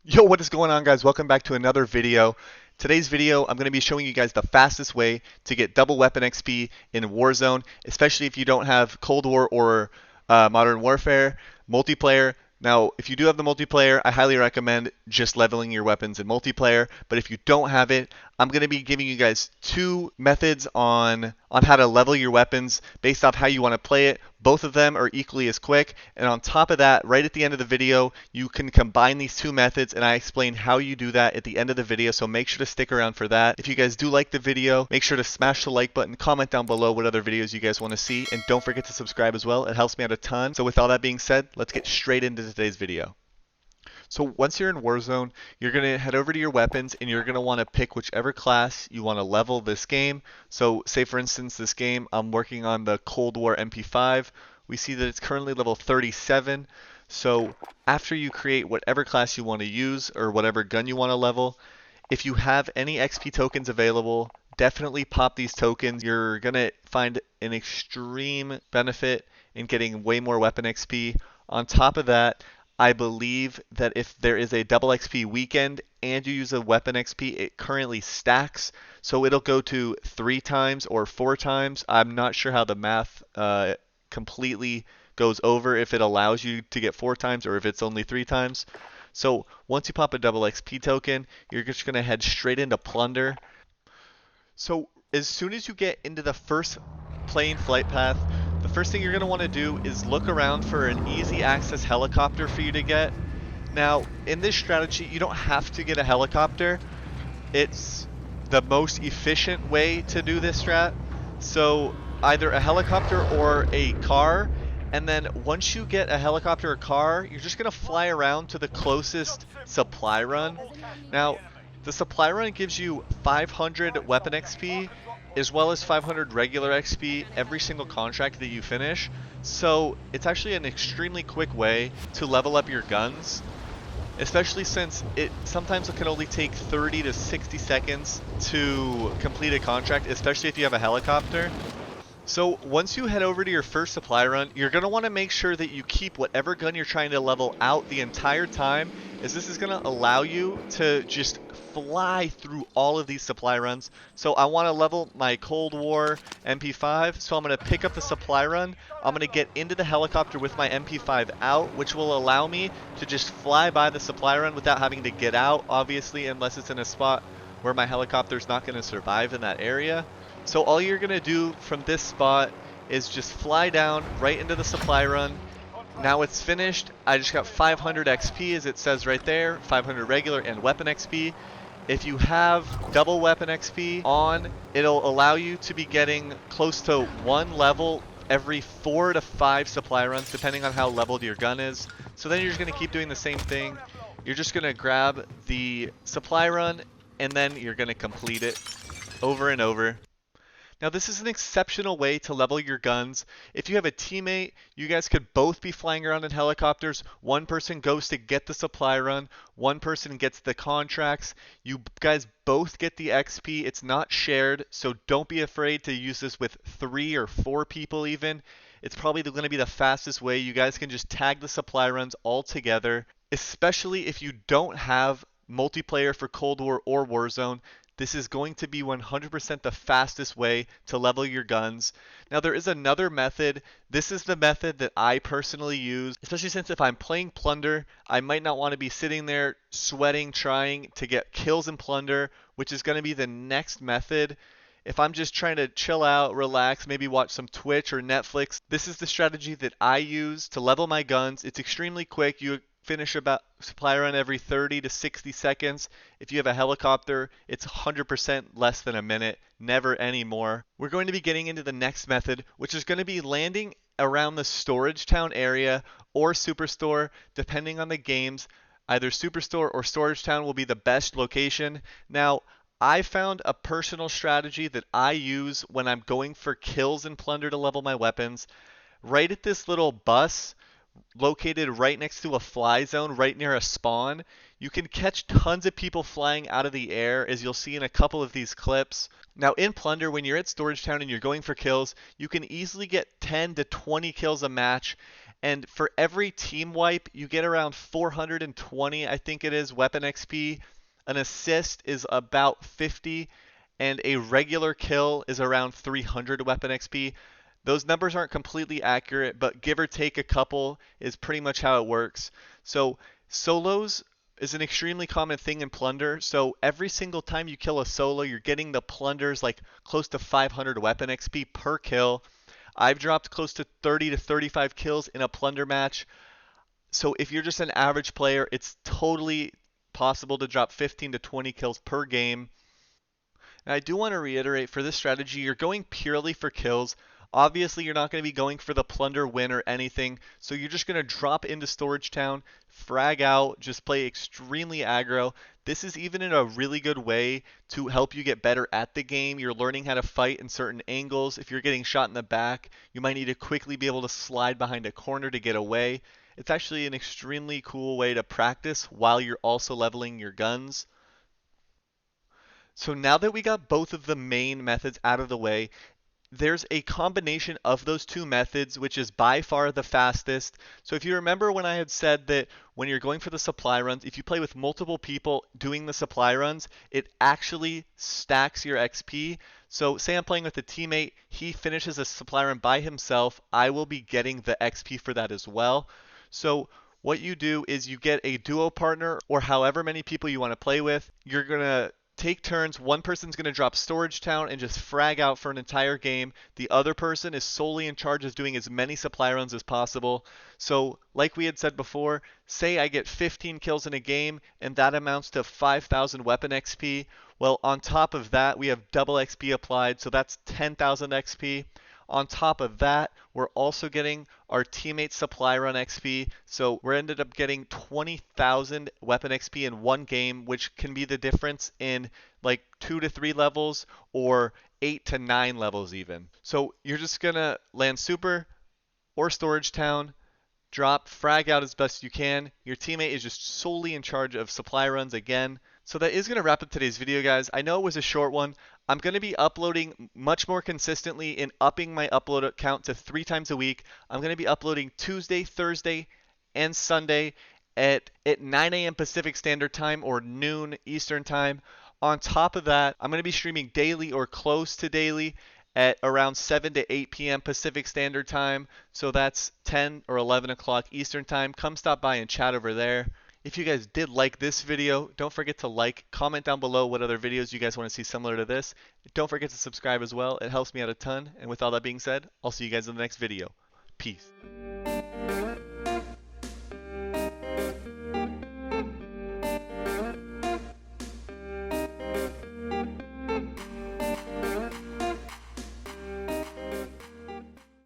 Yo, what is going on, guys? Welcome back to another video. Today's video, I'm going to be showing you guys the fastest way to get double weapon XP in Warzone, especially if you don't have Cold War or Modern Warfare multiplayer. Now, if you do have the multiplayer, I highly recommend just leveling your weapons in multiplayer. But if you don't have it, I'm going to be giving you guys two methods on how to level your weapons based off how you want to play it. Both of them are equally as quick. And on top of that, right at the end of the video, you can combine these two methods, and I explain how you do that at the end of the video. So make sure to stick around for that. If you guys do like the video, make sure to smash the like button, comment down below what other videos you guys want to see, and don't forget to subscribe as well. It helps me out a ton. So with all that being said, let's get straight into today's video. So once you're in Warzone, you're going to head over to your weapons and you're going to want to pick whichever class you want to level this game. So say for instance this game, I'm working on the Cold War MP5. We see that it's currently level 37. So after you create whatever class you want to use or whatever gun you want to level, if you have any XP tokens available, definitely pop these tokens. You're going to find an extreme benefit in getting way more weapon XP. On top of that, I believe that if there is a double XP weekend and you use a weapon XP, it currently stacks. So it'll go to 3 times or 4 times. I'm not sure how the math completely goes over, if it allows you to get 4 times or if it's only 3 times. So once you pop a double XP token, you're just going to head straight into plunder. So as soon as you get into the first plane flight path, the first thing you're going to want to do is look around for an easy access helicopter for you to get. Now, in this strategy, you don't have to get a helicopter. It's the most efficient way to do this strat. So either a helicopter or a car. And then once you get a helicopter or car, you're just going to fly around to the closest supply run. Now, the supply run gives you 500 weapon XP as well as 500 regular XP every single contract that you finish. So it's actually an extremely quick way to level up your guns, especially since it sometimes can only take 30 to 60 seconds to complete a contract, especially if you have a helicopter. So once you head over to your first supply run, you're going to want to make sure that you keep whatever gun you're trying to level out the entire time, as this is going to allow you to just fly through all of these supply runs. So I want to level my Cold War MP5, so I'm going to pick up the supply run. I'm going to get into the helicopter with my MP5 out, which will allow me to just fly by the supply run without having to get out, obviously, unless it's in a spot where my helicopter's not going to survive in that area. So all you're going to do from this spot is just fly down right into the supply run. Now it's finished. I just got 500 XP, as it says right there, 500 regular and weapon XP. If you have double weapon XP on, it'll allow you to be getting close to 1 level every 4 to 5 supply runs, depending on how leveled your gun is. So then you're just going to keep doing the same thing. You're just going to grab the supply run and then you're going to complete it over and over. Now this is an exceptional way to level your guns. If you have a teammate, you guys could both be flying around in helicopters. One person goes to get the supply run, one person gets the contracts. You guys both get the XP. It's not shared, so don't be afraid to use this with 3 or 4 people even. It's probably going to be the fastest way. You guys can just tag the supply runs all together, especially if you don't have multiplayer for Cold War or Warzone. This is going to be 100% the fastest way to level your guns. Now there is another method. This is the method that I personally use, especially since if I'm playing Plunder, I might not want to be sitting there sweating trying to get kills in Plunder, which is going to be the next method. If I'm just trying to chill out, relax, maybe watch some Twitch or Netflix, this is the strategy that I use to level my guns. It's extremely quick. You finish about supply run every 30 to 60 seconds. If you have a helicopter, it's 100% less than a minute, never any more. We're going to be getting into the next method, which is going to be landing around the storage town area or superstore, depending on the games. Either superstore or storage town will be the best location. Now, I found a personal strategy that I use when I'm going for kills in Plunder to level my weapons. Right at this little bus, located right next to a fly zone, right near a spawn, you can catch tons of people flying out of the air, as you'll see in a couple of these clips. Now in Plunder, when you're at Storage Town and you're going for kills, you can easily get 10 to 20 kills a match, And for every team wipe, you get around 420, I think it is, weapon XP. An assist is about 50, and a regular kill is around 300 weapon XP. Those numbers aren't completely accurate, but give or take a couple is pretty much how it works. So solos is an extremely common thing in plunder. So every single time you kill a solo, you're getting the plunders like close to 500 weapon XP per kill. I've dropped close to 30 to 35 kills in a plunder match. So if you're just an average player, it's totally possible to drop 15 to 20 kills per game. Now, I do want to reiterate, for this strategy, you're going purely for kills. Obviously, you're not going to be going for the plunder win or anything, so you're just going to drop into Storage Town, frag out, just play extremely aggro. This is even in a really good way to help you get better at the game. You're learning how to fight in certain angles. If you're getting shot in the back, you might need to quickly be able to slide behind a corner to get away. It's actually an extremely cool way to practice while you're also leveling your guns. So now that we got both of the main methods out of the way, there's a combination of those two methods, which is by far the fastest. So if you remember when I had said that when you're going for the supply runs, if you play with multiple people doing the supply runs, it actually stacks your XP. So say I'm playing with a teammate, he finishes a supply run by himself, I will be getting the XP for that as well. So what you do is you get a duo partner or however many people you want to play with. You're going to take turns. One person's going to drop Storage Town and just frag out for an entire game. The other person is solely in charge of doing as many supply runs as possible. So, like we had said before, say I get 15 kills in a game, and that amounts to 5,000 weapon XP. Well, on top of that, we have double XP applied, so that's 10,000 XP. On top of that, we're also getting our teammate supply run XP. So we're ended up getting 20,000 weapon XP in one game, which can be the difference in like 2 to 3 levels or 8 to 9 levels even. So you're just going to land super or storage town, drop, frag out as best you can. Your teammate is just solely in charge of supply runs again. So that is going to wrap up today's video, guys. I know it was a short one. I'm going to be uploading much more consistently and upping my upload count to 3 times a week. I'm going to be uploading Tuesday, Thursday, and Sunday at 9 a.m. Pacific Standard Time or noon Eastern Time. On top of that, I'm going to be streaming daily or close to daily at around 7 to 8 p.m. Pacific Standard Time. So that's 10 or 11 o'clock Eastern Time. Come stop by and chat over there. If you guys did like this video, don't forget to like, comment down below what other videos you guys want to see similar to this. Don't forget to subscribe as well. It helps me out a ton. And with all that being said, I'll see you guys in the next video. Peace.